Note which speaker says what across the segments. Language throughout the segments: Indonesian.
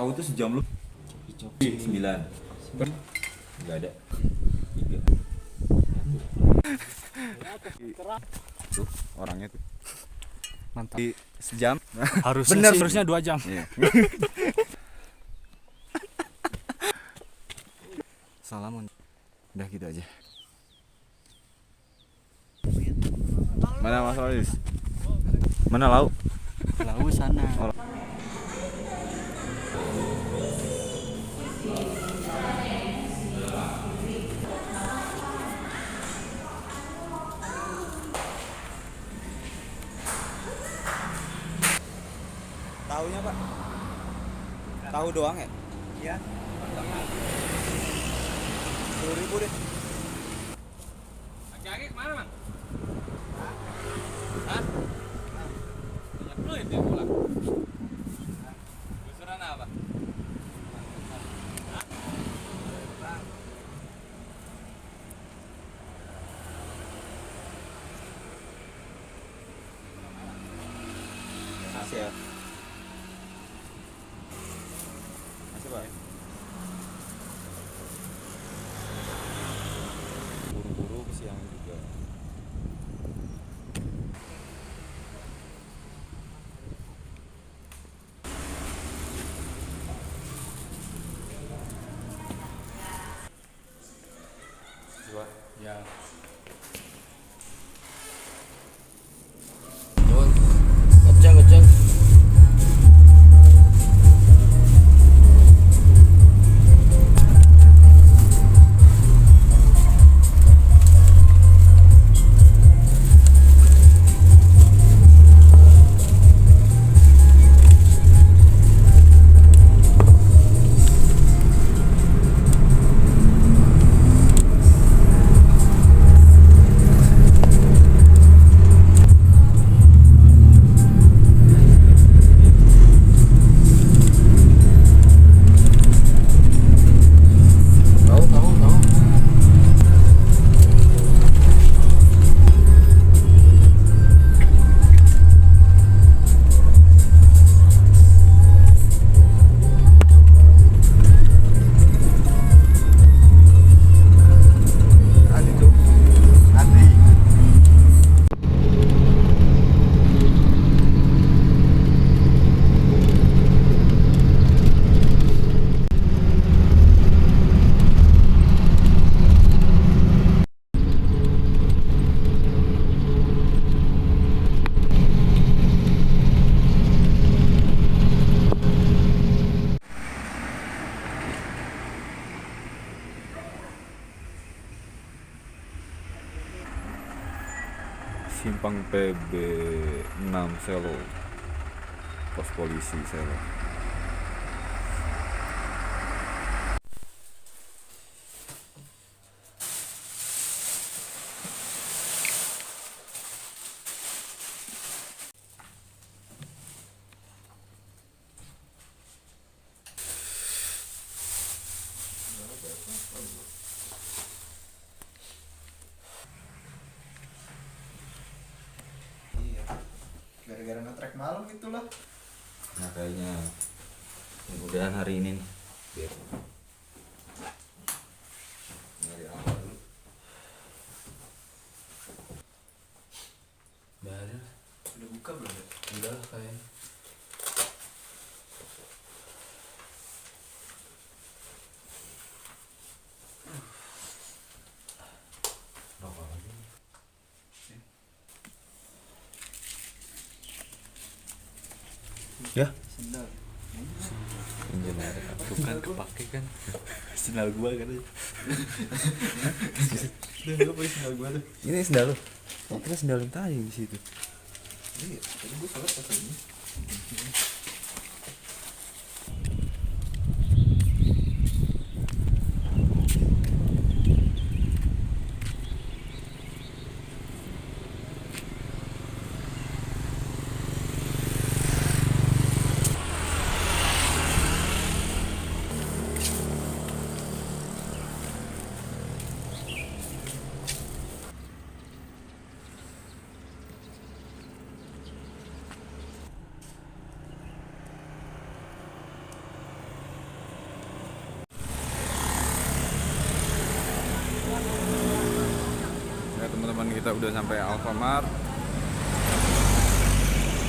Speaker 1: tahu itu sejam lu.
Speaker 2: Coki
Speaker 1: 9. Enggak ada. 3. Tuh, orangnya tuh.
Speaker 2: Mantap.
Speaker 1: Sejam.
Speaker 2: Harusnya 2 jam.
Speaker 1: Iya. Salaman. Udah gitu aja. Mana Mas Rolis? Mana Lau?
Speaker 2: Lalu sana.
Speaker 1: Oh. Tahunya Pak? Tahu doang ya? Iya. 10.000 deh.
Speaker 3: Laki-laki kemana, Mang? Hah? Banyak duit dia pulang. Gusuran apa? Hah?
Speaker 1: Makasih ya. Makasih Pak. Buru-buru kesiangan juga. Coba.
Speaker 3: Ya.
Speaker 2: Ngeceng. Tahu.
Speaker 1: Adi tuh. Adi. Simpang PB 6 Selo, pos polisi Selo.
Speaker 4: Iya, gara-gara nge-track malam itulah.
Speaker 1: Nah kayaknya mudah-mudahan hari ini nih biar nyari awal dulu.
Speaker 3: Baru.
Speaker 4: Udah buka belum ya?
Speaker 3: Udah kayaknya.
Speaker 1: Rokok lagi. Ya,
Speaker 4: Sendal.
Speaker 1: pinjam aja.
Speaker 3: Tuh kan kepake kan. Sendal gua kan.
Speaker 4: Udah lu pakai sendal gua tuh.
Speaker 1: Ini sendal lu. Oh, kira sendal yang tadi di situ.
Speaker 4: Iya, tadi gua sholat pakai ini.
Speaker 5: kita udah sampai Alfamart.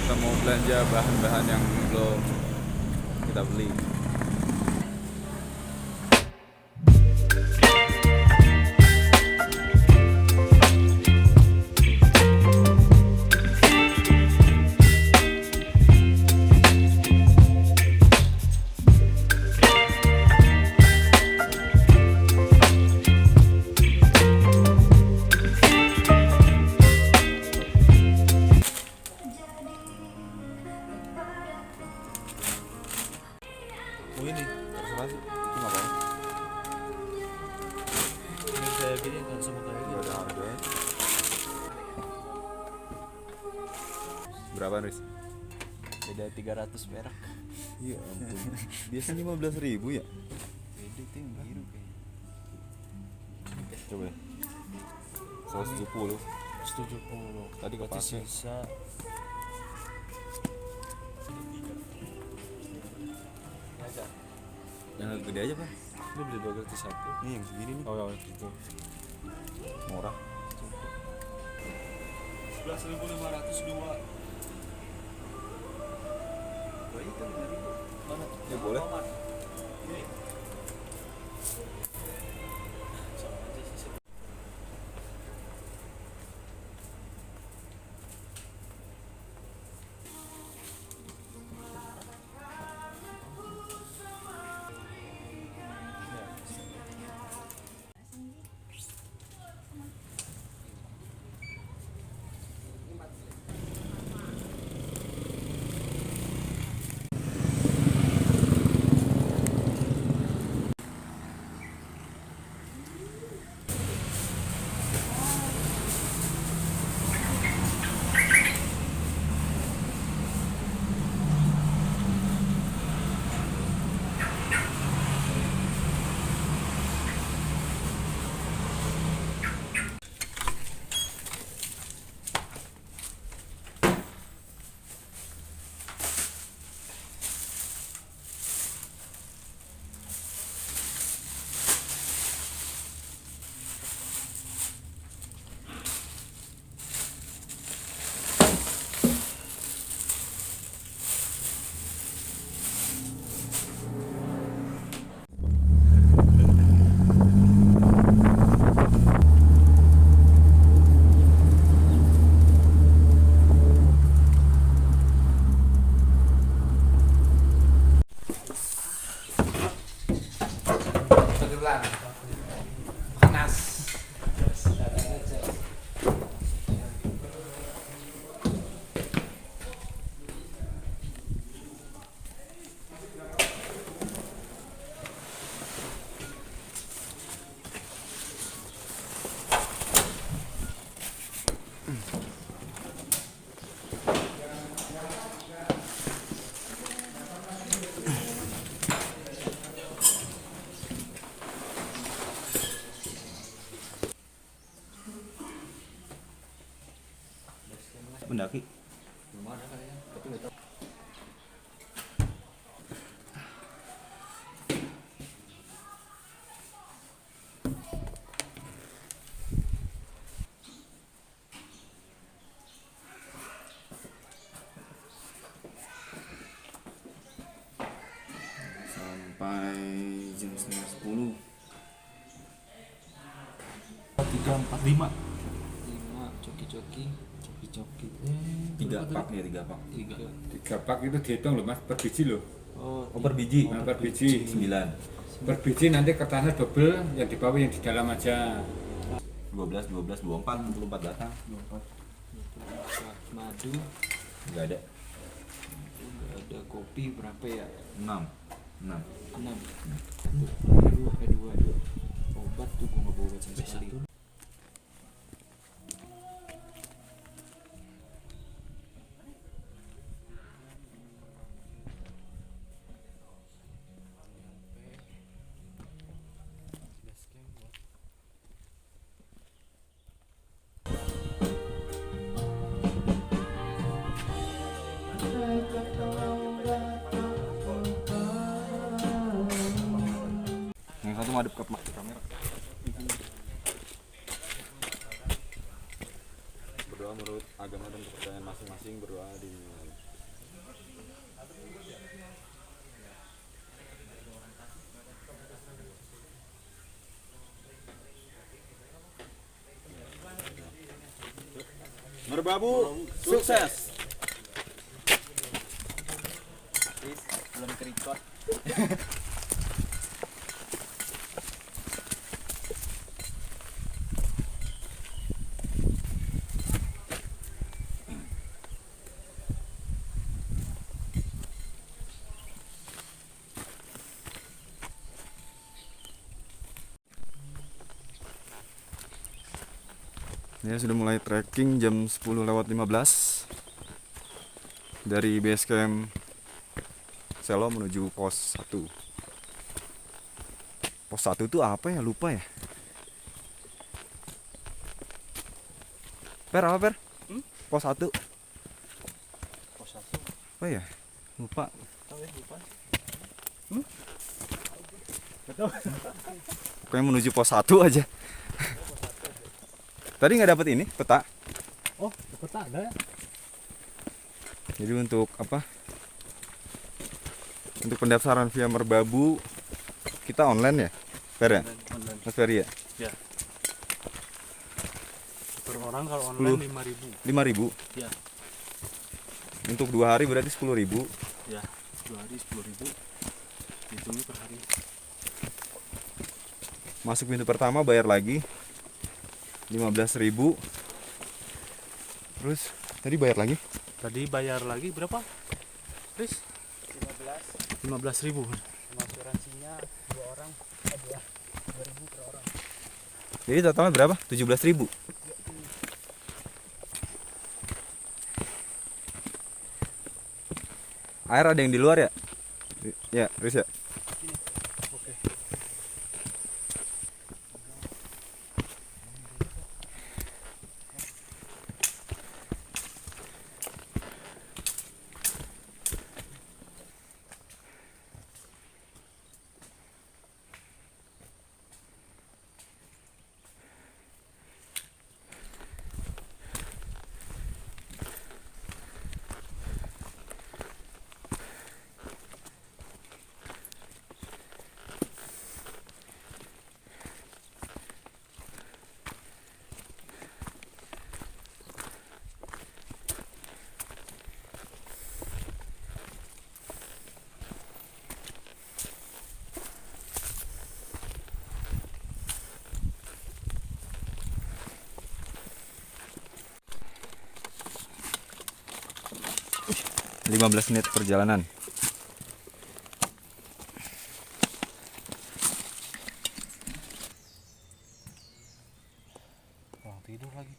Speaker 5: Kita mau belanja bahan-bahan yang belum kita beli.
Speaker 1: Oh ini terserah sih, itu nggak apa-apa.
Speaker 2: Ini kayak gini kan sama kayak
Speaker 1: Nggak
Speaker 2: gini.
Speaker 1: ada harga.
Speaker 5: Berapa, Riz?
Speaker 2: Beda 300 perak.
Speaker 1: Iya ampun. Biasanya 15.000 ya.
Speaker 2: Beda tuh yang biru kayaknya.
Speaker 1: Coba. 170.
Speaker 2: 70.
Speaker 1: Tadi
Speaker 2: Berarti
Speaker 1: kepake.
Speaker 2: sisa
Speaker 1: Yang gede aja Pak.
Speaker 2: lu beli 2 gratis 1.
Speaker 1: Nih yang segini nih.
Speaker 2: Oh ya gitu.
Speaker 1: Murah.
Speaker 2: 11.502. Mana?
Speaker 1: Ya boleh. Mendaki.
Speaker 2: Belum ada kayaknya. Tapi enggak tahu.
Speaker 1: Sampai jam 9:30.
Speaker 2: 3 4 5. 5 coki-coki. Coki-coki.
Speaker 1: 3 pak ya, 3 pak.
Speaker 2: 3.
Speaker 3: 3 pak itu dihitung loh mas, per biji loh.
Speaker 2: Oh,
Speaker 1: Oh per biji.
Speaker 3: Nah, per biji.
Speaker 1: 9.
Speaker 3: Per biji nanti kertasnya double, yang di bawah yang di dalam aja.
Speaker 1: 12, 24, 64 datang.
Speaker 2: 24 madu.
Speaker 1: Enggak ada.
Speaker 2: Enggak ada kopi berapa ya?
Speaker 1: 6. 6.
Speaker 2: 6. Dua. Obat tuh gua nggak bawa obat sama sekali.
Speaker 1: Yang satu madep ke kamera.
Speaker 5: menurut agama dan kepercayaan masing-masing berdoa di Merbabu sukses.
Speaker 2: Belum kerikot.
Speaker 5: Ya, sudah mulai trekking jam 10:15 dari base camp Selo menuju pos 1. Pos 1 itu apa ya? Lupa ya. Per apa per? Pos 1.
Speaker 2: Pos 1.
Speaker 5: Apa ya? Lupa.
Speaker 2: Tahu ya, lupa.
Speaker 5: Pokoknya menuju pos 1 aja. Tadi nggak dapet ini peta.
Speaker 2: Oh, peta ada ya?
Speaker 5: Jadi untuk apa? Untuk pendaftaran via Merbabu kita online ya, Fer ya?
Speaker 2: Online.
Speaker 5: Mas Ferry ya?
Speaker 2: Ya. Per orang kalau online 5.000.
Speaker 5: 5.000.
Speaker 2: Ya.
Speaker 5: Untuk 2 hari berarti 10.000.
Speaker 2: Ya, 2 hari 10.000. Hitungnya per hari.
Speaker 5: Masuk pintu pertama bayar lagi 15.000. Terus tadi bayar lagi?
Speaker 2: Tadi bayar lagi berapa? Chris? 15.000.
Speaker 6: Asuransinya 2 orang, 2.000 per orang.
Speaker 5: Jadi totalnya berapa? 17.000. Air ada yang di luar ya? Ya, Riz ya.
Speaker 6: Oke.
Speaker 5: 15 menit perjalanan.
Speaker 2: Orang tidur lagi.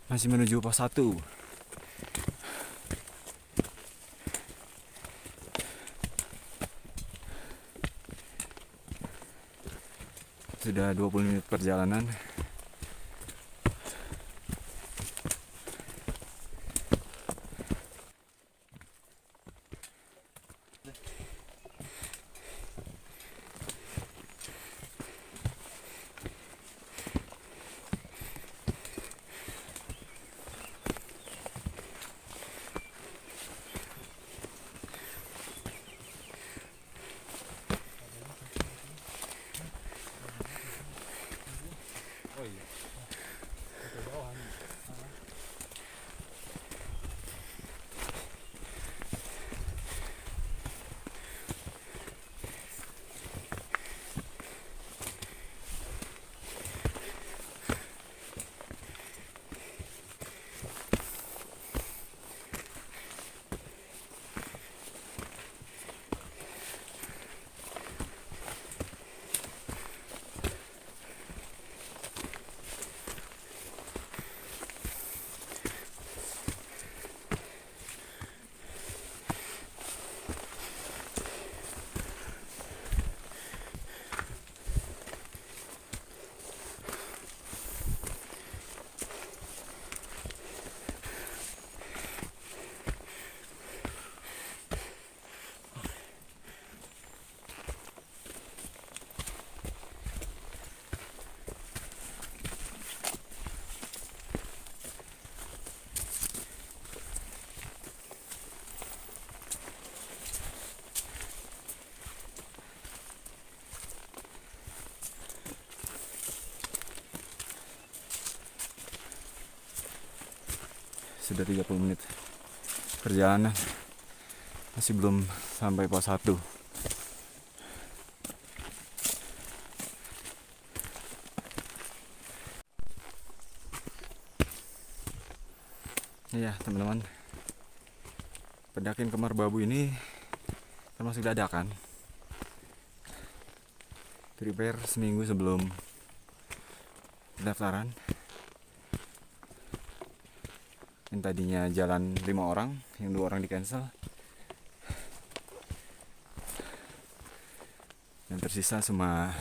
Speaker 5: Masih menuju pos 1. Sudah 20 menit perjalanan. sudah 30 menit perjalanan, masih belum sampai pos 1. Iya teman-teman, pendakian ke Merbabu ini termasuk dadakan. Prepare seminggu sebelum pendaftaran. Yang tadinya jalan 5 orang, yang 2 orang di cancel. Dan tersisa cuma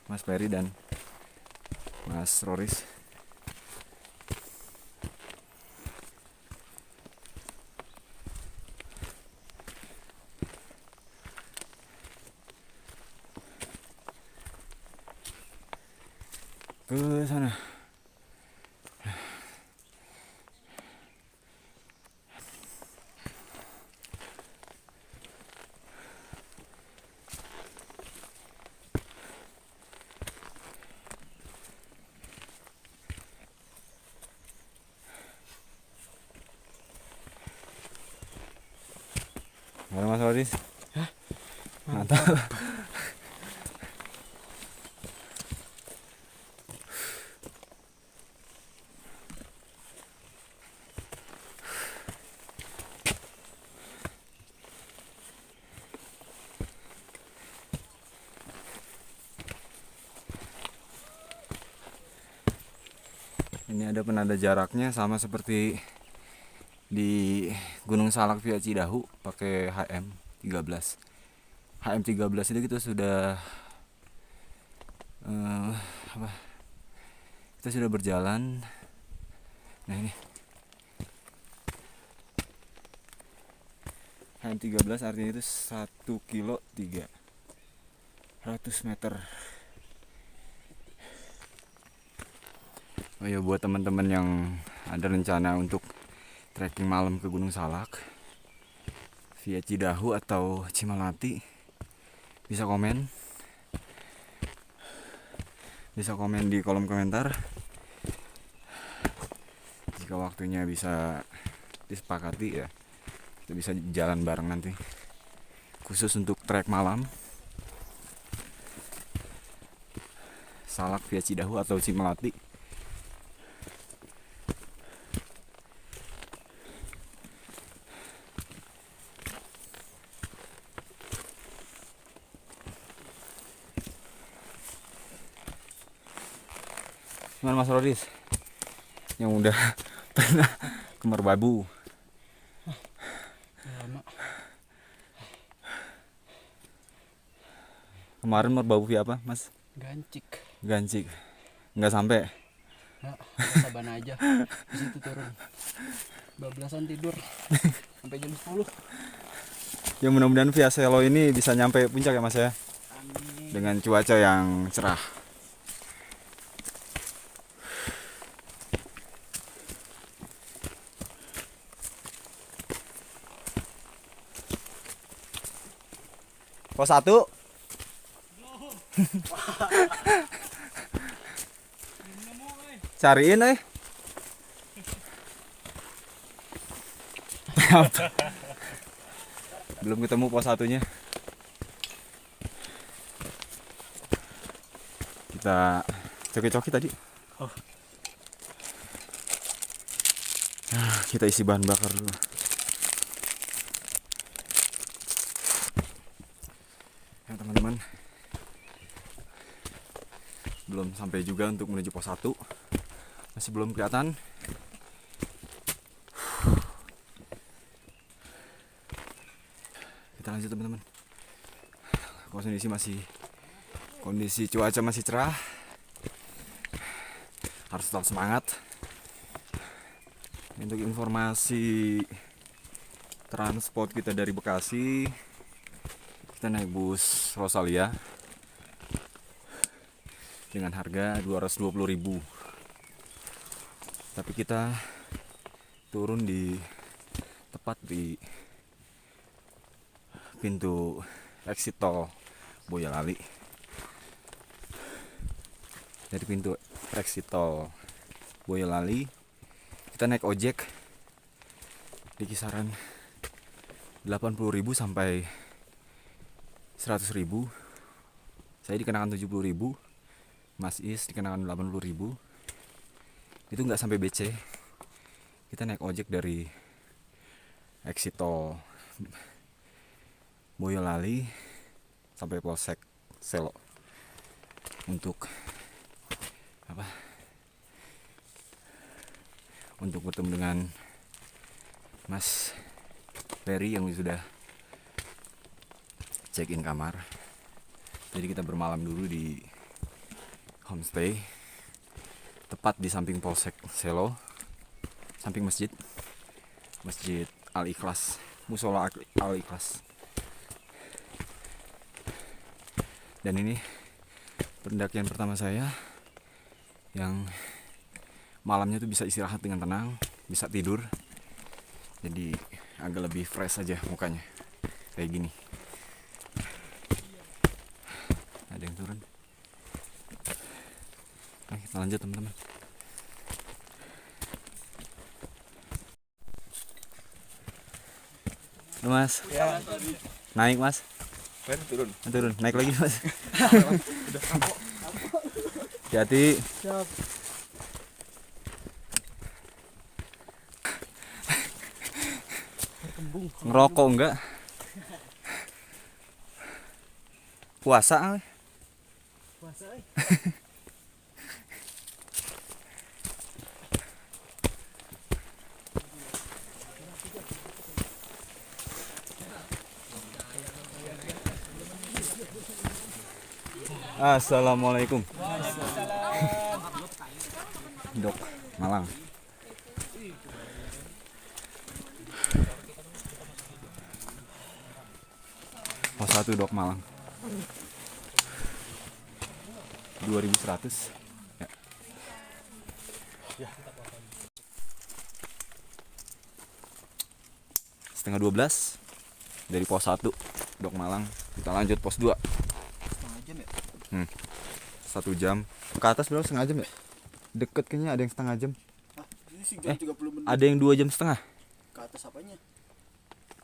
Speaker 5: Mas Ferry dan Mas Roris. Ke sana. Mana Mas Roris? Mantap. Ini ada penanda jaraknya sama seperti di Gunung Salak via Cidahu pakai HM13. HM13 itu kita sudah kita sudah berjalan. Nah ini HM13 artinya itu 1 kilo 300 meter. Oh ya, buat teman-teman yang ada rencana untuk trekking malam ke Gunung Salak via Cidahu atau Cimalati, bisa komen di kolom komentar. Jika waktunya bisa disepakati ya, kita bisa jalan bareng nanti, khusus untuk trek malam Salak via Cidahu atau Cimalati. Gimana Mas Rodis yang udah pernah ke Merbabu?
Speaker 6: Lama.
Speaker 5: Kemarin Merbabu via apa Mas? Gancik. Nggak sampai?
Speaker 6: Ya, saban aja. Di situ turun. Bablasan tidur sampai jam 10.
Speaker 5: Ya mudah-mudahan via Selo ini bisa nyampe puncak ya Mas ya.
Speaker 6: Amin.
Speaker 5: Dengan cuaca yang cerah. Pos 1. Cariin belum ketemu pos 1-nya. Kita coki-coki tadi. Kita isi bahan bakar dulu. Ya teman-teman, belum sampai juga untuk menuju pos 1. Masih belum kelihatan. Kita lanjut teman-teman. Kondisi cuaca masih cerah. Harus tetap semangat. Untuk informasi transport kita dari Bekasi, kita naik bus Rosalia dengan harga 220.000. Tapi kita turun tepat di pintu exit tol Boyolali. Dari pintu exit tol Boyolali. Kita naik ojek di kisaran 80.000 sampai 100.000. Saya dikenakan 70.000, Mas Is dikenakan 80.000. Itu nggak sampai BC. Kita naik ojek dari exit tol Boyolali sampai Polsek Selo untuk apa? Untuk bertemu dengan Mas Ferry yang sudah check in kamar. Jadi kita bermalam dulu di homestay tepat di samping Polsek Selo, samping masjid Al Ikhlas, musola Al Ikhlas. Dan ini pendakian pertama saya yang malamnya tuh bisa istirahat dengan tenang, bisa tidur. Jadi agak lebih fresh aja mukanya kayak gini. Ada yang turun. Oke, kita lanjut teman-teman. Halo Mas.
Speaker 4: Ya.
Speaker 5: Naik Mas.
Speaker 4: Turun.
Speaker 5: Turun. Naik lagi Mas. Hati-hati.
Speaker 6: Siap.
Speaker 5: Ngerokok enggak? Puasa.
Speaker 6: Puasa.
Speaker 5: Assalamualaikum. Dok Malang. Pos 1 Dok Malang. 2100. Ya. Setengah 12 dari pos 1 Dok Malang. Kita lanjut pos 2.
Speaker 4: Setengah jam ya?
Speaker 5: 1 jam. Ke atas berapa, setengah jam ya? Deket kayaknya, ada yang setengah jam.
Speaker 4: Ini sih jam 30 menit.
Speaker 5: Ada yang 2 jam setengah.
Speaker 4: Ke atas apanya?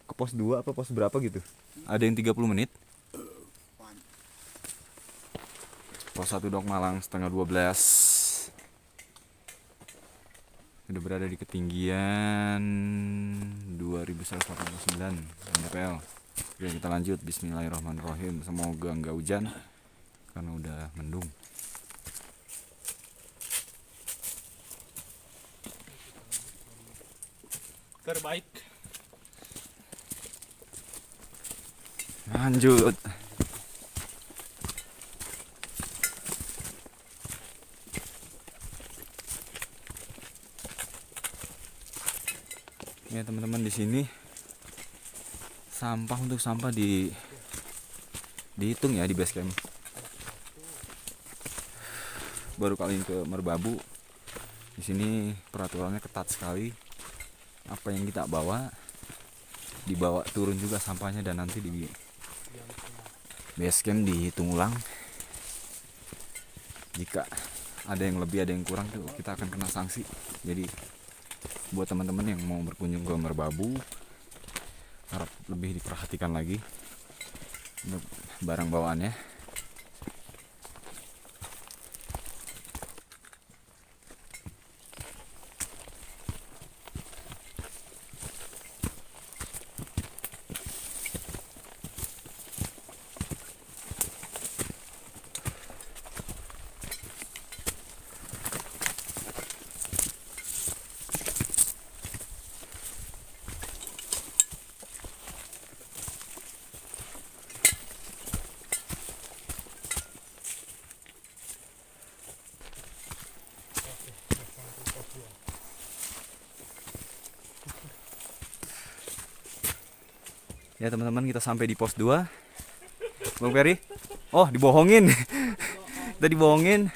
Speaker 5: Ke pos 2 apa pos berapa gitu. Ada yang 30 menit. Pos 1 Dok Malang setengah 12. Udah berada di ketinggian 2189 mdpl. Oke, kita lanjut. Bismillahirrahmanirrahim. Semoga enggak hujan karena udah mendung.
Speaker 6: Terbaik.
Speaker 5: Lanjut. Ya teman-teman, di sini sampah untuk sampah dihitung ya di base camp. Baru kali ini ke Merbabu. Di sini peraturannya ketat sekali. Apa yang kita bawa dibawa turun juga sampahnya, dan nanti di base camp dihitung ulang. Jika ada yang lebih ada yang kurang tuh kita akan kena sanksi. Jadi buat teman-teman yang mau berkunjung ke Merbabu, harap lebih diperhatikan lagi untuk barang bawaannya. Ya teman-teman, kita sampai di pos 2. Bang Ferry? Oh, dibohongin. Kita dibohongin.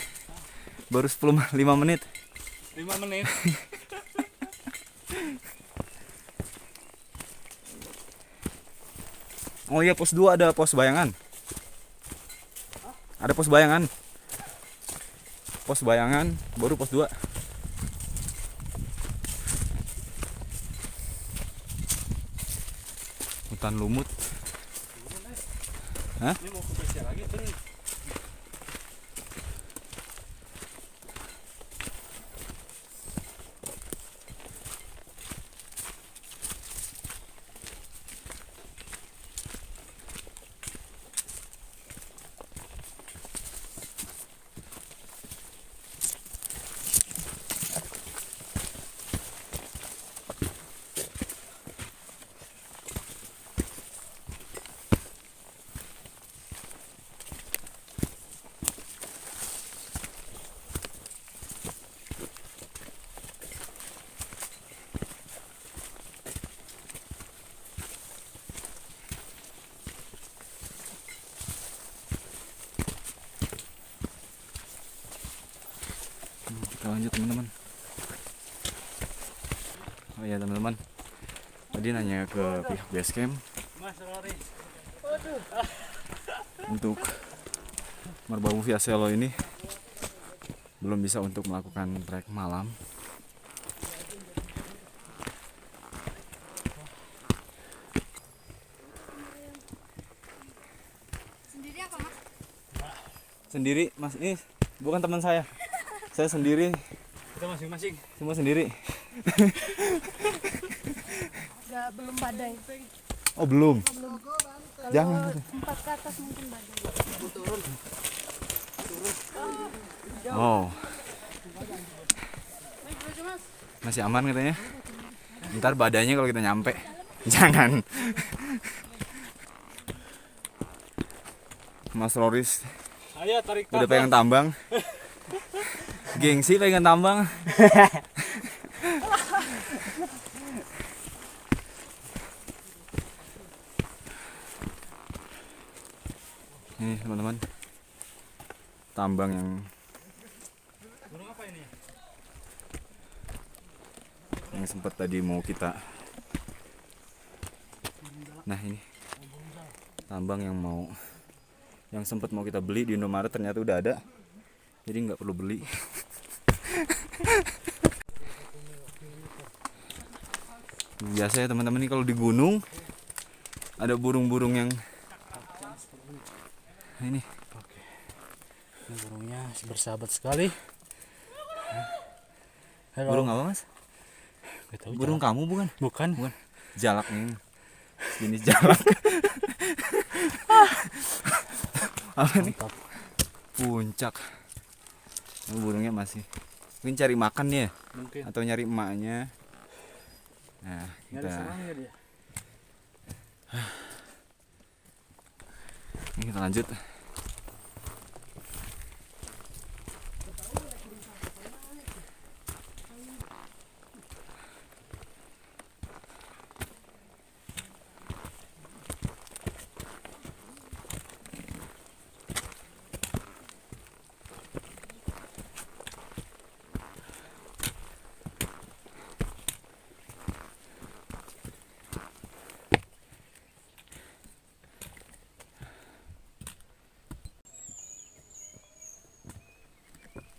Speaker 5: Baru 5 menit.
Speaker 6: 5 menit.
Speaker 5: Oh iya, pos 2 ada pos bayangan. Ada pos bayangan. Pos bayangan baru pos 2. hutan lumut. Hah?
Speaker 2: Ini mau ke PC lagi turun.
Speaker 5: Kita lanjut teman-teman. Oh ya teman-teman, tadi nanya ke pihak base camp untuk Merbabu via Selo ini belum bisa untuk melakukan trek malam.
Speaker 7: Sendiri apa mas?
Speaker 5: Sendiri mas, ini bukan teman saya sendiri,
Speaker 2: Kita masing-masing.
Speaker 5: semua sendiri.
Speaker 7: Belum badai.
Speaker 5: Oh belum,
Speaker 7: Kalau
Speaker 5: jangan.
Speaker 7: 4 ke atas mungkin badai.
Speaker 5: Oh masih aman katanya. Ntar badainya kalau kita nyampe. Jangan. Mas Loris
Speaker 2: Ayo tarik
Speaker 5: udah pengen tambang. Gengsi pengen tambang. Ini teman-teman, tambang yang sempat tadi mau kita. Nah ini tambang yang sempat mau kita beli di Indomaret, ternyata udah ada, jadi nggak perlu beli. Biasa ya teman-teman, nih kalau di gunung ada burung-burung yang ini.
Speaker 6: Ini burungnya bersahabat sekali. Halo.
Speaker 5: Burung apa mas?
Speaker 6: Gak tahu,
Speaker 5: Burung
Speaker 6: jalak.
Speaker 5: kamu bukan?
Speaker 6: Bukan.
Speaker 5: Jalak nih, jenis jalak. Apa nih?
Speaker 6: Mantap.
Speaker 5: Puncak. Ini burungnya masih mungkin cari makan ya,
Speaker 6: Mungkin.
Speaker 5: atau nyari emaknya. Nah kita
Speaker 6: dia.
Speaker 5: ini kita lanjut.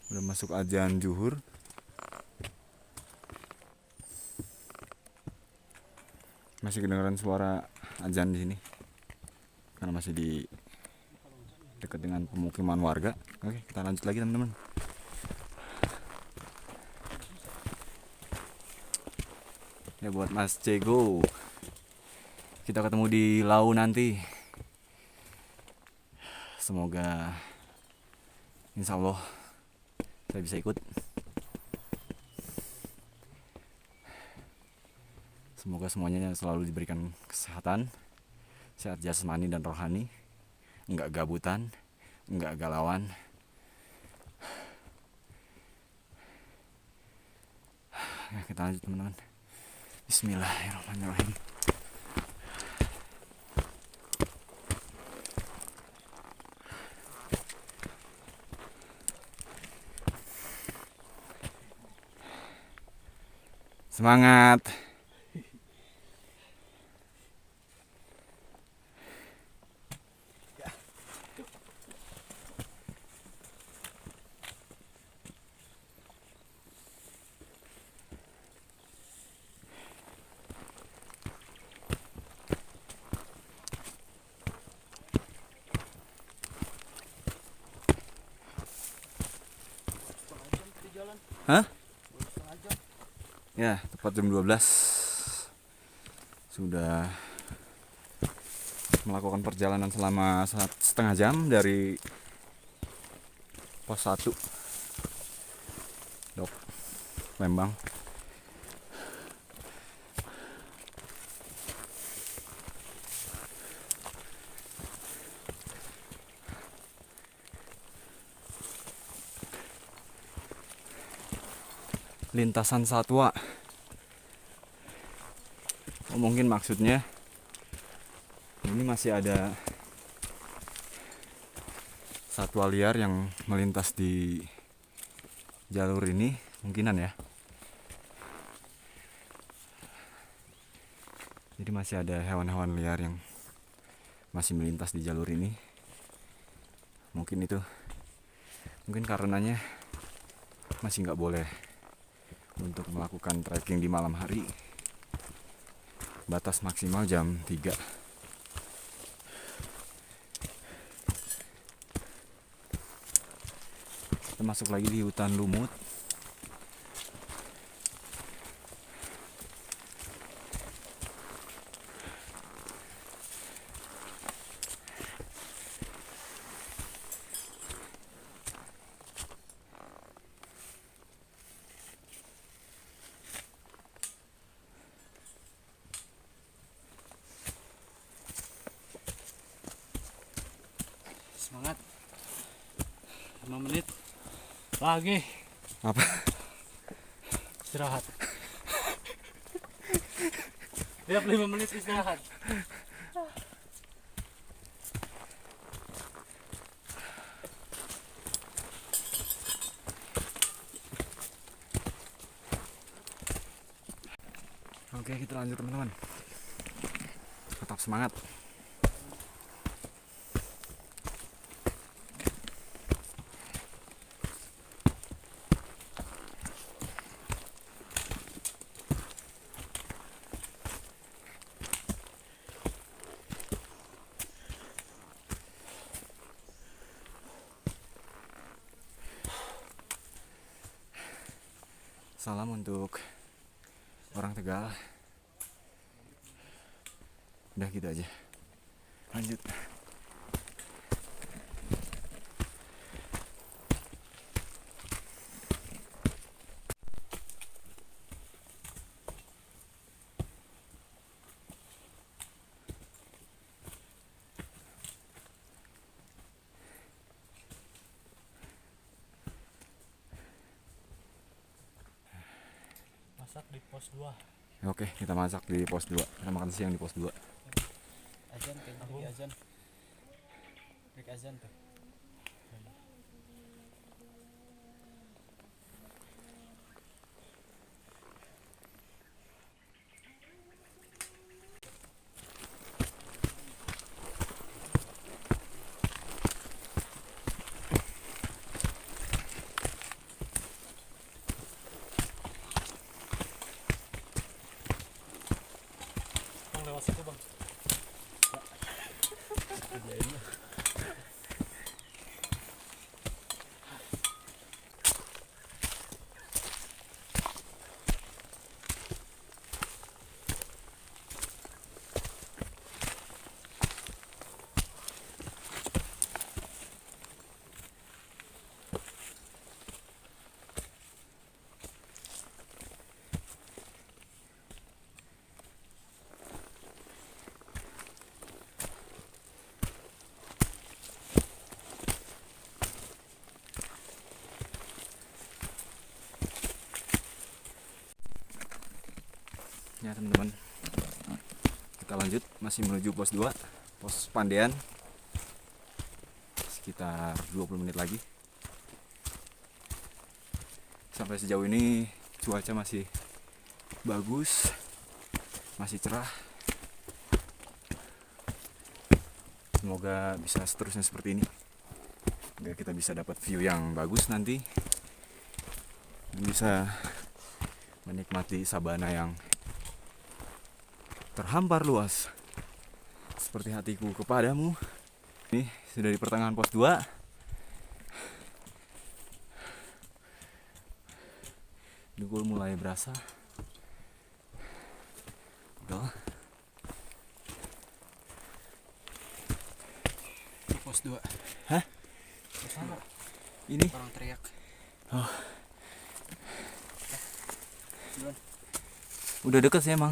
Speaker 5: Udah masuk azan zuhur. Masih kedengaran suara azan di sini. Karena masih di dekat dengan pemukiman warga. Oke, kita lanjut lagi teman-teman. Ya buat Mas Cego, kita ketemu di Lau nanti. Semoga insya Allah saya bisa ikut. Semoga semuanya selalu diberikan kesehatan, sehat jasmani dan rohani, enggak gabutan, enggak galauan. Ya, kita lanjut teman-teman. Bismillahirrahmanirrahim. Semangat. Hah? Ya, tepat jam 12 sudah melakukan perjalanan selama 1,5 jam dari pos 1 Dok Lembang. Lintasan satwa. Oh, mungkin maksudnya ini masih ada satwa liar yang melintas di jalur ini, mungkinan ya. Jadi masih ada hewan-hewan liar yang masih melintas di jalur ini. Mungkin itu, mungkin karenanya masih nggak boleh untuk melakukan trekking di malam hari. Batas maksimal jam 3. Kita masuk lagi di hutan lumut.
Speaker 6: Semangat. 5 menit lagi
Speaker 5: Apa?
Speaker 6: istirahat. Tiap 5 menit istirahat.
Speaker 5: Oke, kita lanjut teman-teman. Tetap semangat. Salam untuk orang Tegal. Udah gitu aja. Lanjut.
Speaker 6: Masak di pos 2.
Speaker 5: Oke, kita masak di pos 2. Kita makan siang di pos 2.
Speaker 6: Azan kayaknya lagi azan. Break azan tuh. Bang lewat situ bang.
Speaker 5: Ya teman-teman, kita lanjut, masih menuju pos 2, pos Pandean. Sekitar 20 menit lagi. Sampai sejauh ini cuaca masih bagus, masih cerah. Semoga bisa seterusnya seperti ini, biar kita bisa dapat view yang bagus nanti, dan bisa menikmati sabana yang terhampar luas seperti hatiku kepadamu. Ini sudah di pertengahan pos 2. Dengkul mulai berasa. Udah.
Speaker 6: Pos 2.
Speaker 5: Hah?
Speaker 6: Pos 2.
Speaker 5: Ini
Speaker 6: Orang teriak.
Speaker 5: udah deket sih emang.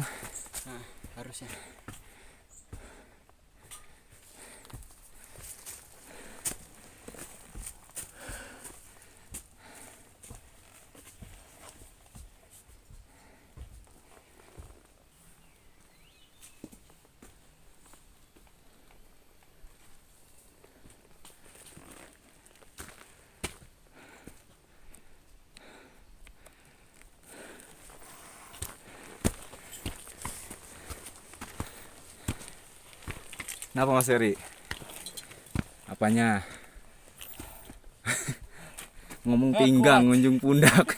Speaker 6: Nah, harusnya.
Speaker 5: Kenapa Mas Eri? Apanya? Ngomong pinggang, ngunjung pundak.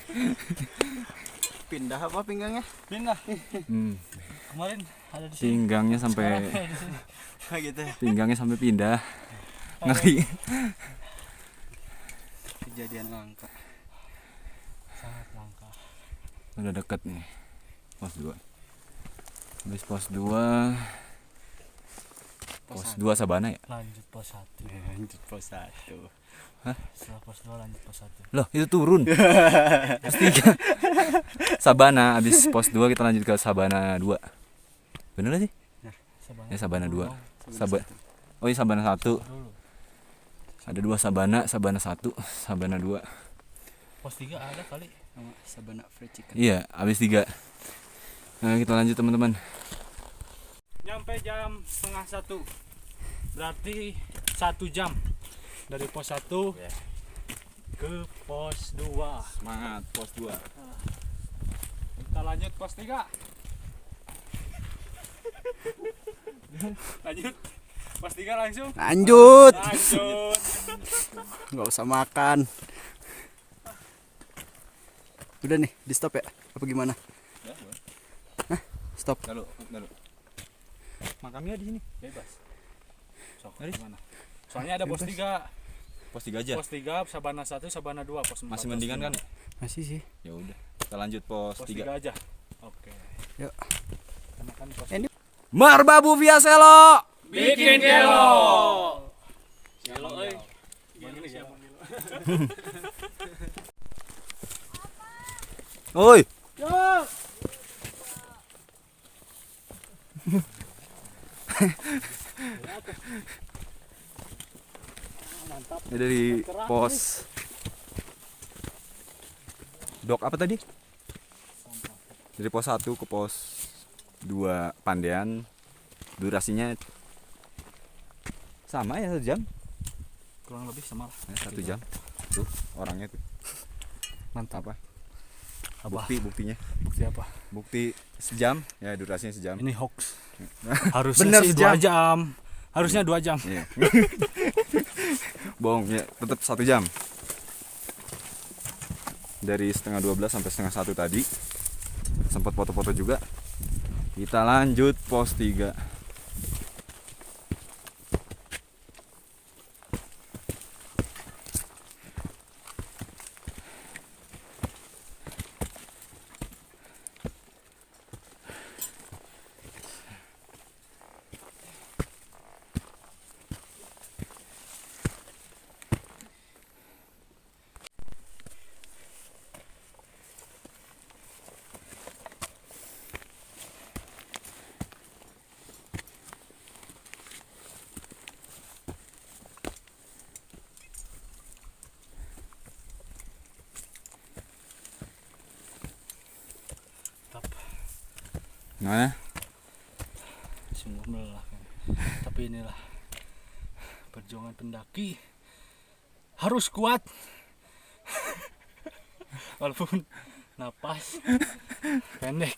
Speaker 4: Pindah apa pinggangnya?
Speaker 6: Pindah.
Speaker 5: Hmm,
Speaker 6: Kemarin ada di sini.
Speaker 5: pinggangnya sampai
Speaker 4: Gitu ya.
Speaker 5: pinggangnya sampai pindah. Ngeri.
Speaker 6: Kejadian langka. Sangat langka.
Speaker 5: Udah deket nih. Pos 2. Habis pos 2. Pos 2 Sabana ya?
Speaker 6: Lanjut pos 1.
Speaker 2: Lanjut pos 1.
Speaker 5: Hah?
Speaker 6: Setelah pos 2 lanjut pos 1.
Speaker 5: Loh, itu turun. Pos 3. Sabana, habis pos 2 kita lanjut ke Sabana 2. Bener gak sih?
Speaker 6: Sabana.
Speaker 5: Ya Sabana 2.
Speaker 6: Sabana
Speaker 5: Oh iya Sabana 1.
Speaker 6: dulu.
Speaker 5: Ada 2 Sabana, Sabana 1, Sabana 2.
Speaker 6: Pos 3 ada kali sama Sabana Fried Chicken.
Speaker 5: Iya, habis 3. Nah, kita lanjut teman-teman.
Speaker 2: Nyampe jam setengah 1. Berarti 1 jam dari pos 1 ke pos 2.
Speaker 5: Semangat pos 2.
Speaker 2: Kita lanjut pos 3. Lanjut pos 3 langsung.
Speaker 4: Lanjut.
Speaker 2: Lanjut.
Speaker 4: Nggak usah makan. Udah nih, di stop ya? Apa gimana? Hah? Stop.
Speaker 5: Lalu.
Speaker 2: Makamnya di sini bebas. Sok, gimana? Soalnya ada pos 3.
Speaker 5: Pos 3 aja.
Speaker 2: Pos 3, Sabana 1, Sabana 2, pos 4.
Speaker 5: Masih mendingan kan?
Speaker 4: Masih sih.
Speaker 5: Ya udah. Kita lanjut pos
Speaker 2: Pos
Speaker 5: 3.
Speaker 2: 3 aja. Oke.
Speaker 4: Yuk.
Speaker 2: Karena kan pos
Speaker 5: Marbabu via Selo.
Speaker 2: bikin kelo. Kelo euy. Gimana sih abang kelo?
Speaker 5: Oi. Ini dari pos Dok apa tadi? Dari pos 1 ke pos 2 Pandean. Durasinya sama ya 1 jam?
Speaker 6: Kurang lebih sama lah.
Speaker 5: Ya, 1 jam. Tuh orangnya tuh.
Speaker 6: Mantap.
Speaker 5: Apa?
Speaker 6: Apa?
Speaker 5: Buktinya.
Speaker 6: Bukti apa?
Speaker 5: Bukti sejam, ya durasinya sejam.
Speaker 6: Ini hoax. Harusnya
Speaker 5: Bener,
Speaker 6: sih 2 jam. Harusnya 2 jam.
Speaker 5: Iya. Bohong ya, tetap 1 jam. Dari setengah 12 sampai setengah 1 tadi. Sempat foto-foto juga. Kita lanjut pos 3. Gimana?
Speaker 6: Sungguh melelahkan. Tapi inilah perjuangan pendaki. Harus kuat. Walaupun napas pendek.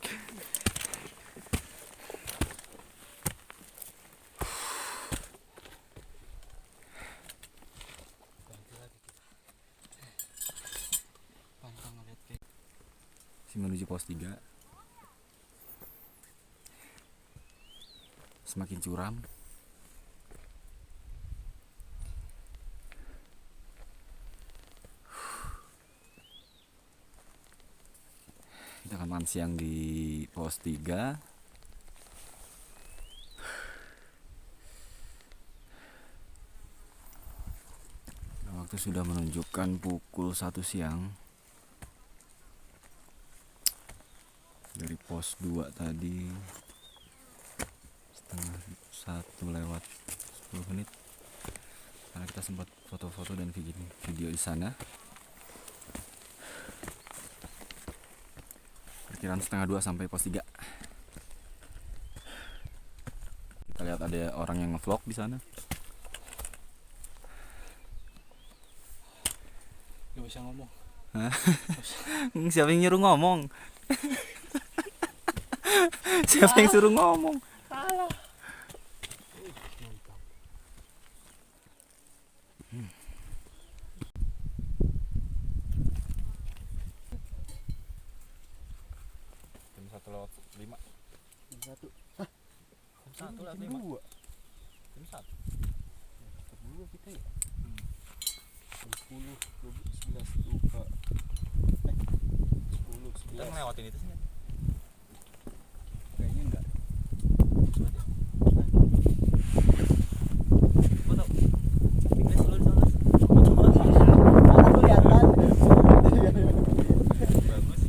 Speaker 6: Pantang ngeliat kayak
Speaker 5: Menuju pos 3. Semakin curam. makan siang di pos 3. Waktu sudah menunjukkan pukul 1 siang. Dari pos 2 tadi setengah 1 lewat 10 menit. Karena kita sempat foto-foto dan video di sana. Perkiraan setengah 2 sampai pos 3. Kita lihat ada orang yang nge-vlog di sana.
Speaker 6: Gak bisa ngomong.
Speaker 5: Siapa yang nyuruh ngomong? Siapa yang suruh ngomong? Jam 1:05.
Speaker 6: Jam 1.
Speaker 5: Jam 1:05. Jam 1.
Speaker 6: Dulu kita ya. Jam 10, 11, 2. 10,
Speaker 5: Kita
Speaker 6: 11.
Speaker 5: ngelewatin itu sih.
Speaker 6: Kayaknya enggak.
Speaker 5: Foto. Fitness dulu di sana.
Speaker 6: Kelihatan.
Speaker 5: Bagus.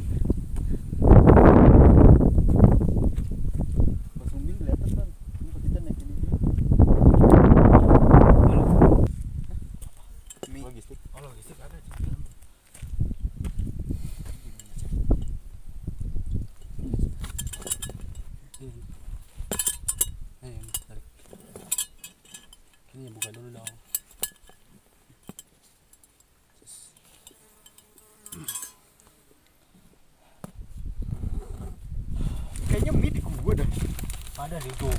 Speaker 6: Pas Umbing kelihatan kan. Ini kita naik ini.
Speaker 5: Logistik. Oh, logistik ada di dalam.
Speaker 6: Tarik. Ini buka dulu dong. Kayaknya mie di gua dah. Ada di gua.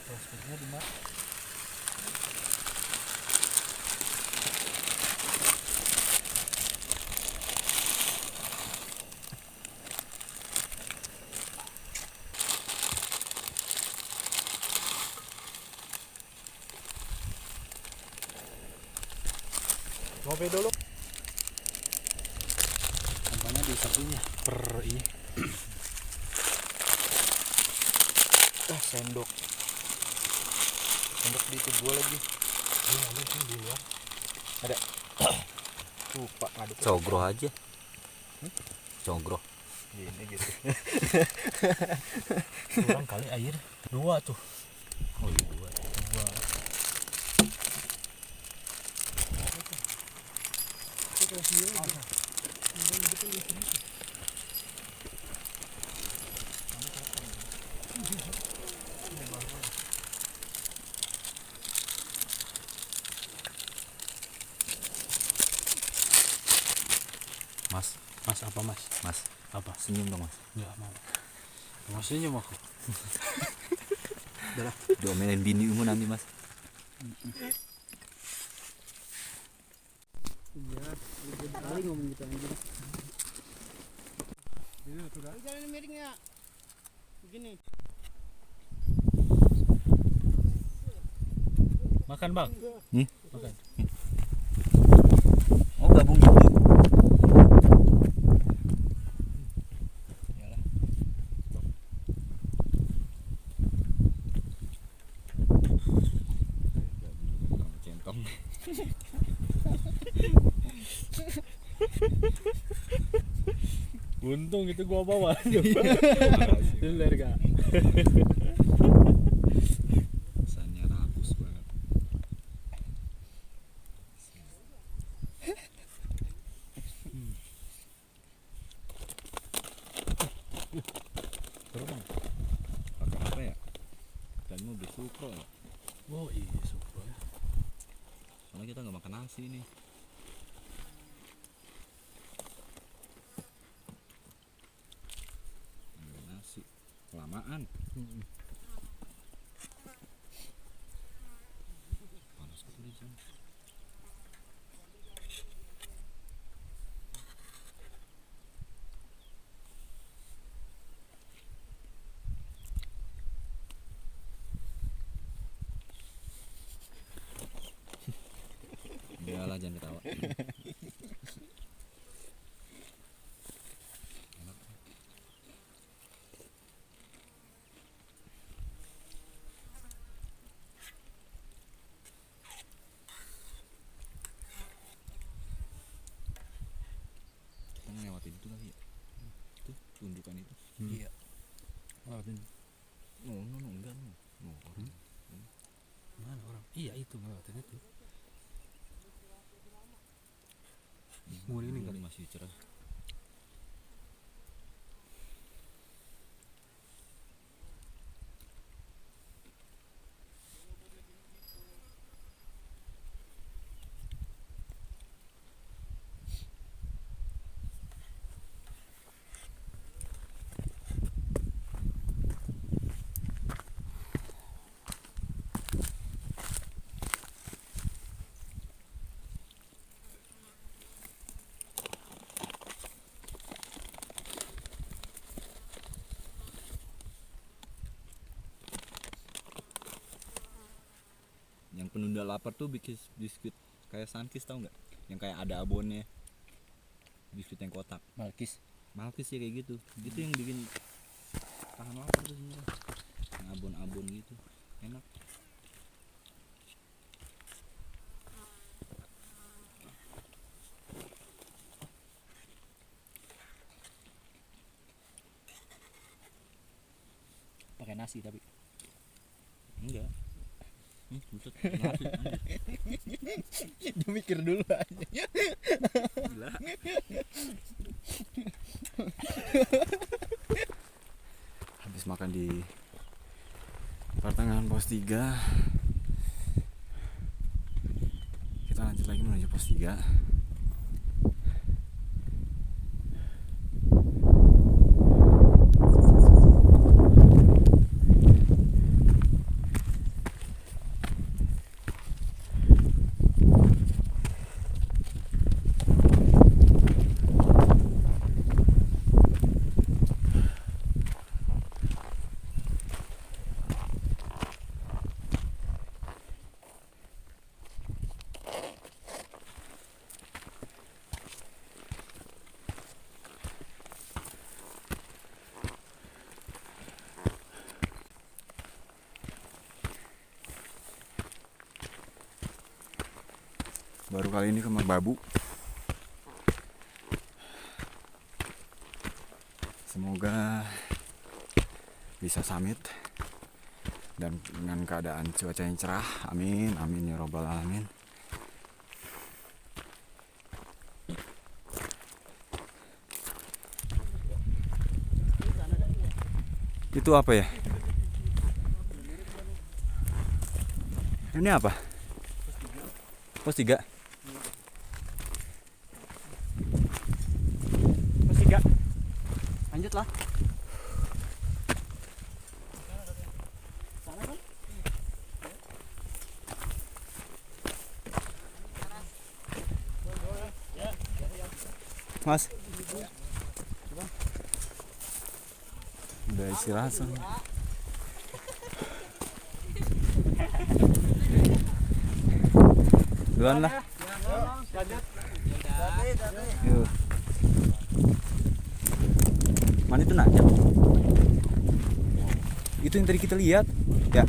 Speaker 6: Prospeknya di mana? Ngopi dulu. Sampahnya di sampingnya. Per ini. Sendok. Sendok di itu gua lagi. Ini ada sih di luar. Ada. Lupa ngaduk.
Speaker 5: Cogro aja. Cogro.
Speaker 6: Gini gitu. Kurang kali air. 2 tuh.
Speaker 5: Oh, iya, 2.
Speaker 6: Mas apa mas?
Speaker 5: Mas,
Speaker 6: Apa?
Speaker 5: senyum dong, Mas.
Speaker 6: Enggak mau. Mau senyum aku.
Speaker 5: Diomelin binimu nanti, Mas.
Speaker 6: Iya, kali ngomong gitu aja.
Speaker 8: Jalan miringnya begini.
Speaker 6: Makan bang. Makan.
Speaker 5: Oh, gabung gitu. Centong.
Speaker 6: Untung itu gua bawa. Bener gak?
Speaker 5: Rasanya rakus banget. Terus pakai apa ya? Dan mau beli sukro ya?
Speaker 6: Oh iya sukro ya.
Speaker 5: Soalnya kita nggak makan nasi nih. Kelamaan. Panas betul di sana. Biarlah, jangan ketawa. Kita ngelewatin itu kali ya. Itu tundukan itu.
Speaker 6: Iya. Lewatin.
Speaker 5: No, enggak no. No, orang.
Speaker 6: Mana orang? Iya itu ngelewatin itu. Mau ini kali.
Speaker 5: Masih cerah. Yang penunda lapar tuh bikin biskuit kayak Sunkist, tau nggak? Yang kayak ada abonnya, biskuit yang kotak.
Speaker 6: Malkis.
Speaker 5: Malkis ya kayak gitu. Gitu yang bikin tahan lapar tuh sebenarnya. Yang abon-abon gitu, enak.
Speaker 6: Pakai nasi tapi.
Speaker 5: Enggak. Buset, nasi, anjir.
Speaker 6: Dia mikir dulu aja.
Speaker 5: Gila. Habis makan di pertengahan pos 3, kita lanjut lagi menuju pos 3. Baru kali ini ke Merbabu. Semoga bisa summit dan dengan keadaan cuaca yang cerah. Amin, amin ya robbal alamin. Itu apa ya? Ini apa? Pos 3.
Speaker 6: Pos 3. Lanjut lah. Sana kan?
Speaker 5: Mas. Udah istirahat soalnya. Duluan lah. Yuk. Mana itu Najam? Itu yang tadi kita lihat. Ya.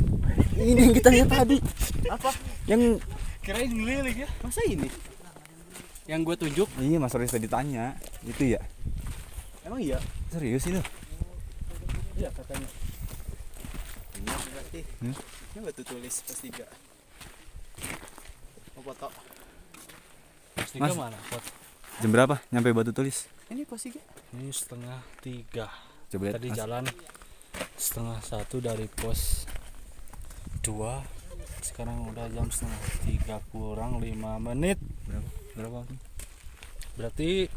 Speaker 5: Ini yang kita lihat tadi.
Speaker 6: Apa?
Speaker 5: Yang
Speaker 6: Kirain ngeliling ya. Masa ini? Yang gue tunjuk?
Speaker 5: iya Mas Roris tadi tanya. Itu ya.
Speaker 6: Emang iya?
Speaker 5: Serius itu?
Speaker 6: Iya katanya. Ini berarti. Ini batu tulis pos 3. Mau foto. Pos 3
Speaker 5: Mas.
Speaker 6: mana? Foto.
Speaker 5: Jam berapa nyampe Batu Tulis?
Speaker 6: Ini pos 3. Ini 2:30.
Speaker 5: Coba lihat.
Speaker 6: Tadi
Speaker 5: Mas.
Speaker 6: jalan 1:30 dari pos 2. Sekarang udah jam 2:30 kurang 5 menit.
Speaker 5: Berapa waktu?
Speaker 6: Berarti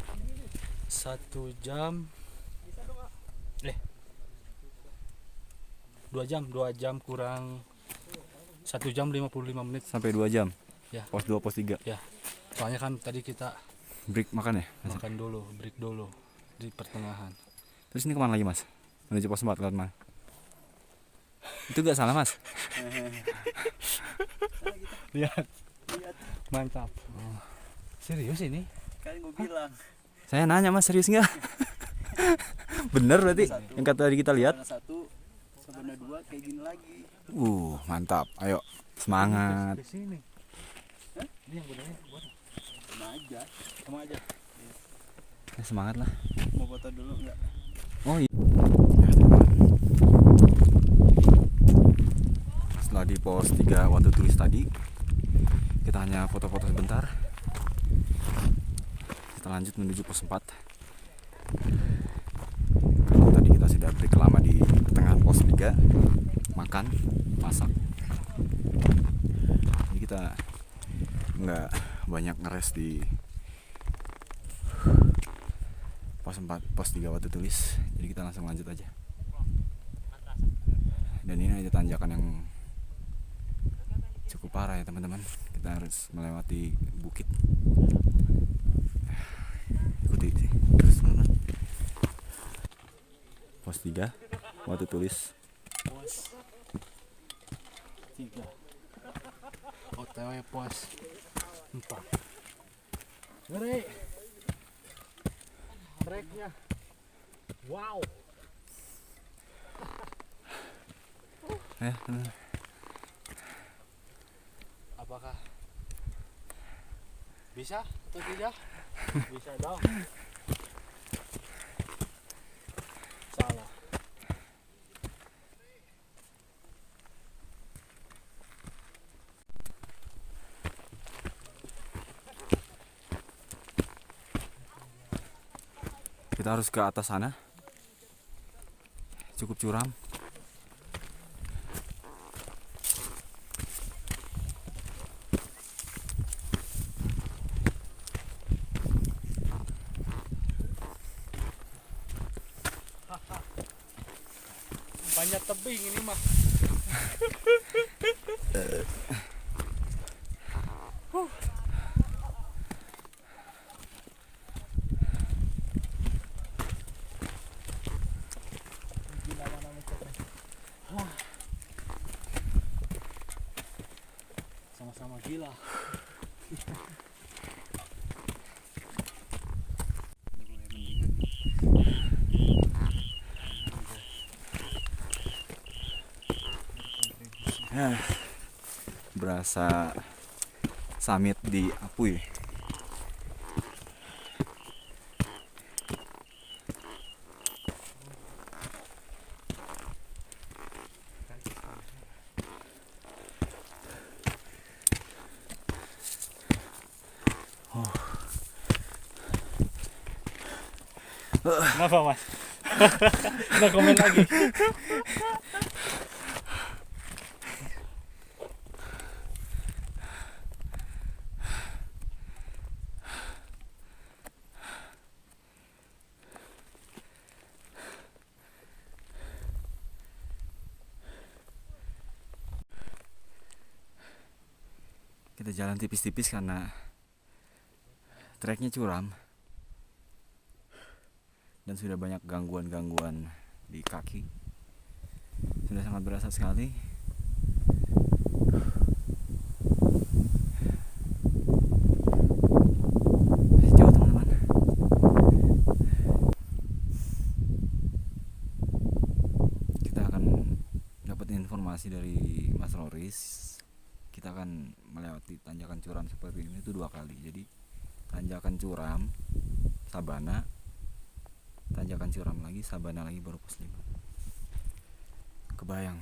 Speaker 6: 1 jam
Speaker 9: 2 jam kurang 1 jam 55 menit.
Speaker 5: Sampai 2 jam.
Speaker 9: Ya.
Speaker 5: Pos 2, pos 3.
Speaker 9: Ya. Soalnya kan tadi kita
Speaker 5: Break makan ya?
Speaker 9: makan dulu, break dulu di pertengahan.
Speaker 5: Terus ini kemana lagi mas? Menuju pos 4 lewat mana? Itu gak salah mas?
Speaker 9: Lihat. Mantap. Serius ini?
Speaker 4: Kan gue bilang.
Speaker 5: Saya nanya mas, serius nggak? Bener berarti yang kata tadi kita lihat.
Speaker 4: Sabana 1, Sabana 2 kayak gini lagi.
Speaker 5: Mantap. Ayo semangat.
Speaker 9: Di sini. Ini yang benarnya buat
Speaker 4: Sama aja.
Speaker 9: sama aja.
Speaker 5: Semangat lah.
Speaker 4: Mau foto dulu enggak?
Speaker 5: Oh iya. Ya, teman. Setelah di pos 3 waktu tulis tadi, kita hanya foto-foto sebentar. Kita lanjut menuju pos 4. Karena tadi kita sudah break lama di pertengahan pos 3, makan, masak. Jadi kita nggak banyak ngeres di pos 4, pos 3 waktu tulis. Jadi kita langsung lanjut aja. Dan ini ada tanjakan yang cukup parah ya teman-teman. Kita harus melewati bukit. Ikuti terus teman-teman. Pos 3 waktu tulis.
Speaker 9: Pos 3. OTW pos 4. Ngeri. Treknya. Wow.
Speaker 5: Teman-teman.
Speaker 9: Apakah bisa atau tidak? Bisa dong. Salah.
Speaker 5: Kita harus ke atas sana. Cukup curam.
Speaker 9: Panjat tebing ini mah. Sama-sama gila.
Speaker 5: Berasa summit di Apuy.
Speaker 9: Kenapa mas? Nggak komen lagi.
Speaker 5: Kita jalan tipis-tipis karena treknya curam dan sudah banyak gangguan-gangguan di kaki. Sudah sangat berasa sekali. Jauh teman-teman. Kita akan dapat informasi dari Mas Loris. Kita akan melewati tanjakan curam seperti ini itu 2 kali. Jadi tanjakan curam Sabana, tanjakan curam lagi Sabana lagi, baru pos 5. Kebayang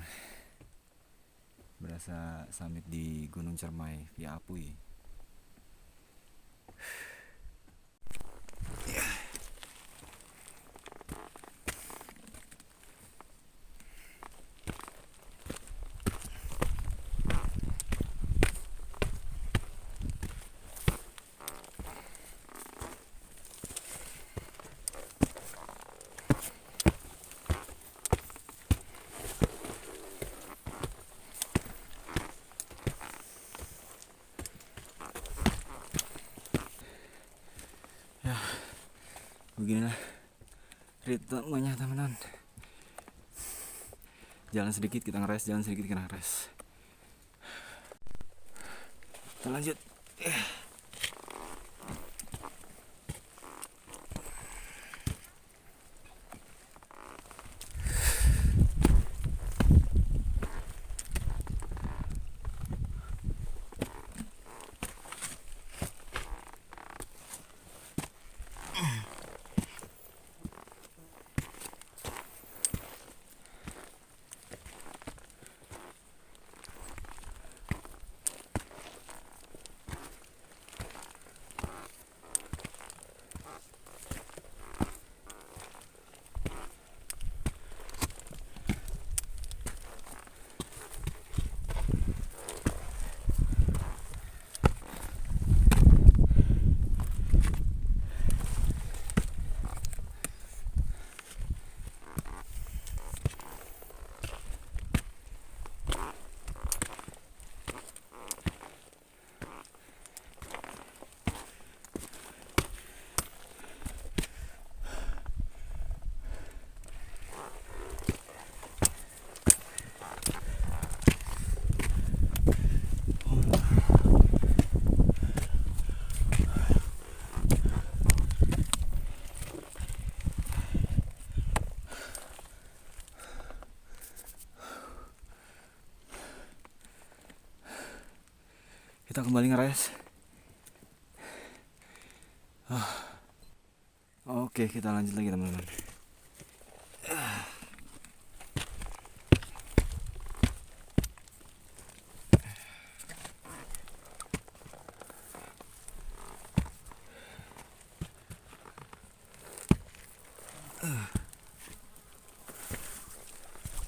Speaker 5: berasa summit di Gunung Cermai via Apuy. beginilah ritmenya teman-teman. Jalan sedikit kita ngeres, jalan sedikit kita ngeres. Kita lanjut. Kita kembali ngeres. Oke, kita lanjut lagi teman-teman.